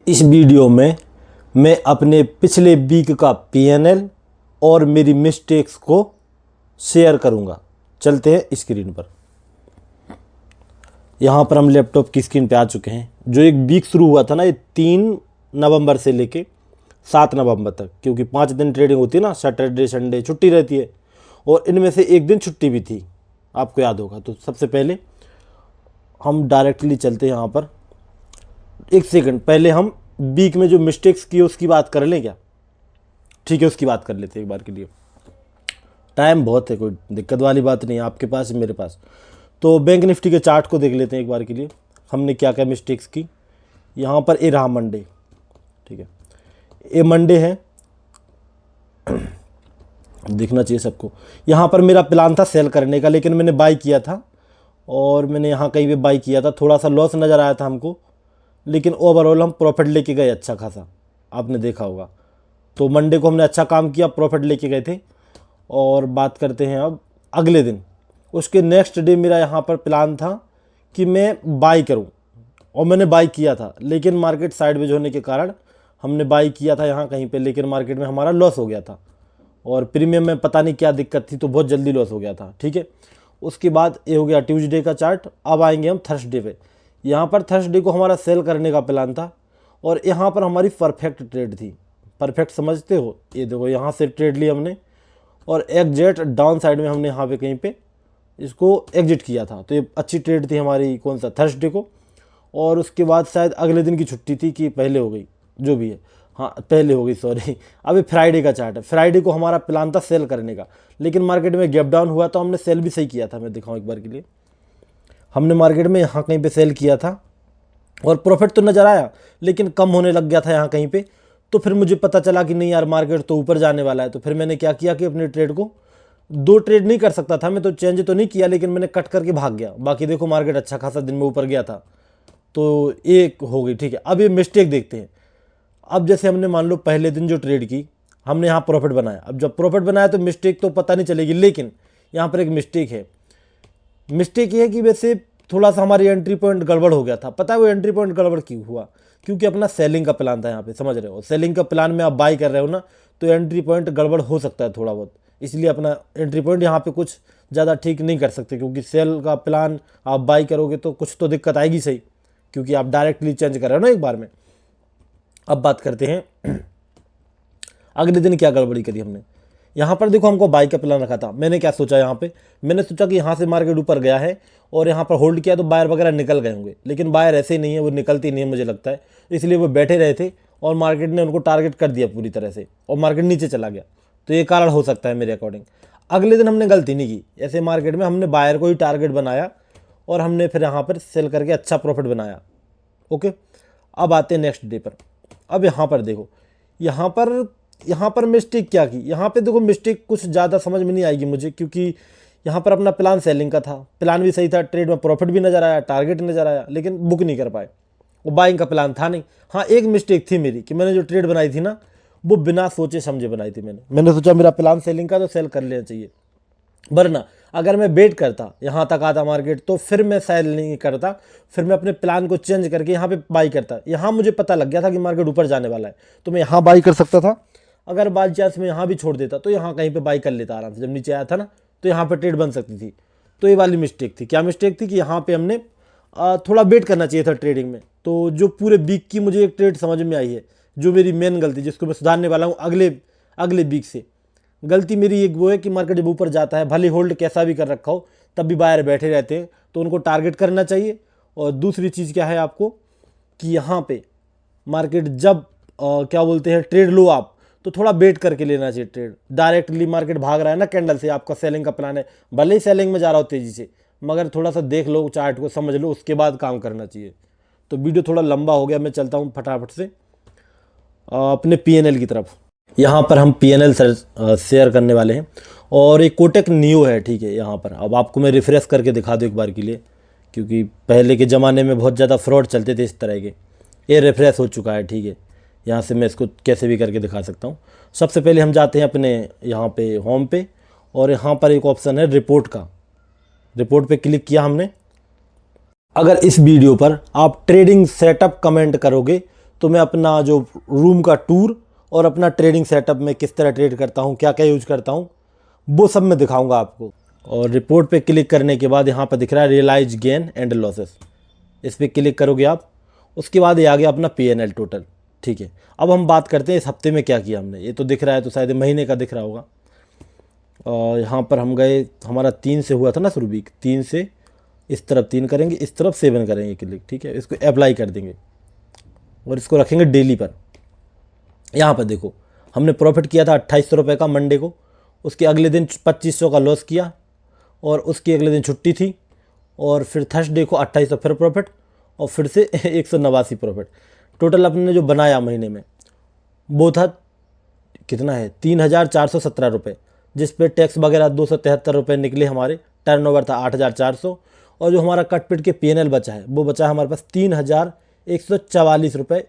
इस वीडियो में मैं अपने पिछले वीक का पीएनएल और मेरी मिस्टेक्स को शेयर करूंगा। चलते हैं स्क्रीन पर। यहाँ पर हम लैपटॉप की स्क्रीन पे आ चुके हैं। जो एक वीक शुरू हुआ था ना, ये 3 नवंबर से लेके 7 नवंबर तक, क्योंकि 5 दिन ट्रेडिंग होती है ना, सैटरडे संडे छुट्टी रहती है और इनमें से एक दिन छुट्टी भी थी, आपको याद होगा। तो सबसे पहले हम डायरेक्टली चलते हैं यहाँ पर। एक सेकंड पहले हम वीक में जो मिस्टेक्स की उसकी बात कर लें क्या? ठीक है, उसकी बात कर लेते हैं एक बार के लिए। टाइम बहुत है, कोई दिक्कत वाली बात नहीं है, आपके पास मेरे पास। तो बैंक निफ्टी के चार्ट को देख लेते हैं एक बार के लिए, हमने क्या क्या मिस्टेक्स की। यहाँ पर ए रहा मंडे, ठीक है, ये मंडे है, दिखना चाहिए सबको। यहाँ पर मेरा प्लान था सेल करने का, लेकिन मैंने बाई किया था और मैंने यहाँ कहीं पे बाई किया था। थोड़ा सा लॉस नज़र आया था हमको, लेकिन ओवरऑल हम प्रॉफिट लेके गए अच्छा खासा, आपने देखा होगा। तो मंडे को हमने अच्छा काम किया, प्रॉफिट लेके गए थे। और बात करते हैं अब अगले दिन। उसके नेक्स्ट डे मेरा यहाँ पर प्लान था कि मैं बाई करूँ, और मैंने बाई किया था, लेकिन मार्केट साइडवेज होने के कारण हमने बाई किया था यहाँ कहीं पे, लेकिन मार्केट में हमारा लॉस हो गया था और प्रीमियम में पता नहीं क्या दिक्कत थी, तो बहुत जल्दी लॉस हो गया था। ठीक है, उसके बाद ये हो गया ट्यूसडे का चार्ट। अब आएंगे हम थर्सडे पे। यहाँ पर थर्सडे को हमारा सेल करने का प्लान था और यहाँ पर हमारी परफेक्ट ट्रेड थी। परफेक्ट समझते हो? ये देखो, यहाँ से ट्रेड ली हमने और एग्जैक्ट डाउन साइड में हमने यहाँ पे कहीं पे इसको एग्जिट किया था। तो ये अच्छी ट्रेड थी हमारी, कौन सा, थर्सडे को। और उसके बाद शायद अगले दिन की छुट्टी थी कि पहले हो गई, जो भी है, हाँ पहले हो गई, सॉरी। अभी फ्राइडे का चार्ट है। फ्राइडे को हमारा प्लान था सेल करने का, लेकिन मार्केट में गैप डाउन हुआ तो हमने सेल भी सही किया था। मैं दिखाऊँ एक बार के लिए, हमने मार्केट में यहाँ कहीं पे सेल किया था और प्रॉफिट तो नज़र आया, लेकिन कम होने लग गया था यहाँ कहीं पे। तो फिर मुझे पता चला कि नहीं यार, मार्केट तो ऊपर जाने वाला है। तो फिर मैंने क्या किया कि अपने ट्रेड को 2 ट्रेड नहीं कर सकता था मैं, तो चेंज तो नहीं किया, लेकिन मैंने कट करके भाग गया। बाकी देखो, मार्केट अच्छा खासा दिन में ऊपर गया था, तो एक हो गई। ठीक है, अब ये मिस्टेक देखते हैं। अब जैसे हमने मान लो पहले दिन जो ट्रेड की, हमने यहाँ प्रॉफिट बनाया। अब जब प्रॉफिट बनाया तो मिस्टेक तो पता नहीं चलेगी, लेकिन यहाँ पर एक मिस्टेक है। मिस्टेक ये है कि वैसे थोड़ा सा हमारी एंट्री पॉइंट गड़बड़ हो गया था। पता है वो एंट्री पॉइंट गड़बड़ क्यों हुआ? क्योंकि अपना सेलिंग का प्लान था यहाँ पे, समझ रहे हो? सेलिंग का प्लान में आप बाई कर रहे हो ना, तो एंट्री पॉइंट गड़बड़ हो सकता है थोड़ा बहुत, इसलिए अपना एंट्री पॉइंट यहाँ पे कुछ ज़्यादा ठीक नहीं कर सकते, क्योंकि सेल का प्लान आप बाई करोगे तो कुछ तो दिक्कत आएगी सही, क्योंकि आप डायरेक्टली चेंज कर रहे हो ना एक बार में। अब बात करते हैं अगले दिन क्या गड़बड़ी करी हमने। यहाँ पर देखो, हमको बाई का प्लान रखा था। मैंने क्या सोचा, यहाँ पे मैंने सोचा कि यहाँ से मार्केट ऊपर गया है और यहाँ पर होल्ड किया तो बायर वगैरह निकल गए होंगे, लेकिन बायर ऐसे ही नहीं है, वो निकलती नहीं है मुझे लगता है, इसलिए वो बैठे रहे थे और मार्केट ने उनको टारगेट कर दिया पूरी तरह से और मार्केट नीचे चला गया। तो ये कारण हो सकता है मेरे अकॉर्डिंग। अगले दिन हमने गलती नहीं की, ऐसे मार्केट में हमने बायर को ही टारगेट बनाया और हमने फिर यहाँ पर सेल करके अच्छा प्रॉफिट बनाया। ओके, अब आते हैं नेक्स्ट डे पर। अब यहाँ पर देखो, यहाँ पर मिस्टेक क्या की। यहाँ पे देखो, मिस्टेक कुछ ज़्यादा समझ में नहीं आएगी मुझे, क्योंकि यहाँ पर अपना प्लान सेलिंग का था, प्लान भी सही था, ट्रेड में प्रॉफिट भी नज़र आया, टारगेट नज़र आया, लेकिन बुक नहीं कर पाए। वो बाइंग का प्लान था नहीं। हाँ, एक मिस्टेक थी मेरी कि मैंने जो ट्रेड बनाई थी ना, वो बिना सोचे समझे बनाई थी। मैंने सोचा मेरा प्लान सेलिंग का, तो सेल कर लेना चाहिए, वरना अगर मैं वेट करता यहाँ तक आता मार्केट तो फिर मैं सेल नहीं करता, फिर मैं अपने प्लान को चेंज करके यहाँ पे बाई करता। यहाँ मुझे पता लग गया था कि मार्केट ऊपर जाने वाला है, तो मैं यहाँ बाई कर सकता था। अगर बाई चांस में यहाँ भी छोड़ देता तो यहाँ कहीं पे बाई कर लेता आराम से, जब नीचे आया था ना, तो यहाँ पे ट्रेड बन सकती थी। तो ये वाली मिस्टेक थी। क्या मिस्टेक थी कि यहाँ पे हमने थोड़ा वेट करना चाहिए था ट्रेडिंग में। तो जो पूरे वीक की मुझे एक ट्रेड समझ में आई है, जो मेरी मेन गलती, जिसको मैं सुधारने वाला हूँ अगले वीक से। गलती मेरी एक वो है कि मार्केट जब ऊपर जाता है, भले होल्ड कैसा भी कर रखा हो, तब भी बायर बैठे रहते हैं, तो उनको टारगेट करना चाहिए। और दूसरी चीज़ क्या है आपको, कि यहाँ पे मार्केट जब क्या बोलते हैं, ट्रेड लो आप, तो थोड़ा वेट करके लेना चाहिए ट्रेड। डायरेक्टली मार्केट भाग रहा है ना कैंडल से, आपका सेलिंग का प्लान है, भले ही सेलिंग में जा रहा हो तेज़ी से, मगर थोड़ा सा देख लो, चार्ट को समझ लो, उसके बाद काम करना चाहिए। तो वीडियो थोड़ा लंबा हो गया, मैं चलता हूँ फटाफट से अपने पीएनएल की तरफ। यहाँ पर हम पीएनएल शेयर करने वाले हैं और एक कोटक नियो है, ठीक है। यहाँ पर अब आपको मैं रिफ्रेश करके दिखा दूँ एक बार के लिए, क्योंकि पहले के ज़माने में बहुत ज़्यादा फ्रॉड चलते थे इस तरह के। ये रिफ्रेश हो चुका है, ठीक है। यहाँ से मैं इसको कैसे भी करके दिखा सकता हूँ। सबसे पहले हम जाते हैं अपने यहाँ पे होम पे, और यहाँ पर एक ऑप्शन है रिपोर्ट का। रिपोर्ट पे क्लिक किया हमने। अगर इस वीडियो पर आप ट्रेडिंग सेटअप कमेंट करोगे तो मैं अपना जो रूम का टूर और अपना ट्रेडिंग सेटअप में किस तरह ट्रेड करता हूँ, क्या क्या यूज करता हूँ, वो सब मैं दिखाऊंगा आपको। और रिपोर्ट पे क्लिक करने के बाद यहाँ पर दिख रहा है रियलाइज गेन एंड लॉसेस, इस पर क्लिक करोगे आप। उसके बाद ये आ गया अपना P&L टोटल। ठीक है, अब हम बात करते हैं इस हफ्ते में क्या किया हमने। ये तो दिख रहा है, तो शायद महीने का दिख रहा होगा। और यहाँ पर हम गए, हमारा 3 से हुआ था ना शुरू वीक, 3 से इस तरफ 3 करेंगे, इस तरफ 7 करेंगे क्लिक। ठीक है, इसको अप्लाई कर देंगे और इसको रखेंगे डेली पर। यहाँ पर देखो, हमने प्रॉफिट किया था 2800 रुपये का मंडे को, उसके अगले दिन 2500 का लॉस किया, और उसके अगले दिन छुट्टी थी, और फिर थर्सडे को 2800 फिर प्रॉफिट, और फिर से 189 प्रॉफिट। टोटल अपने जो बनाया महीने में वो था कितना है, 3417 रुपये, जिस पे टैक्स वगैरह 273 रुपये निकले हमारे। टर्नओवर था 8400, और जो हमारा कट पिट के P&L बचा है वो बचा है हमारे पास 3144 रुपये।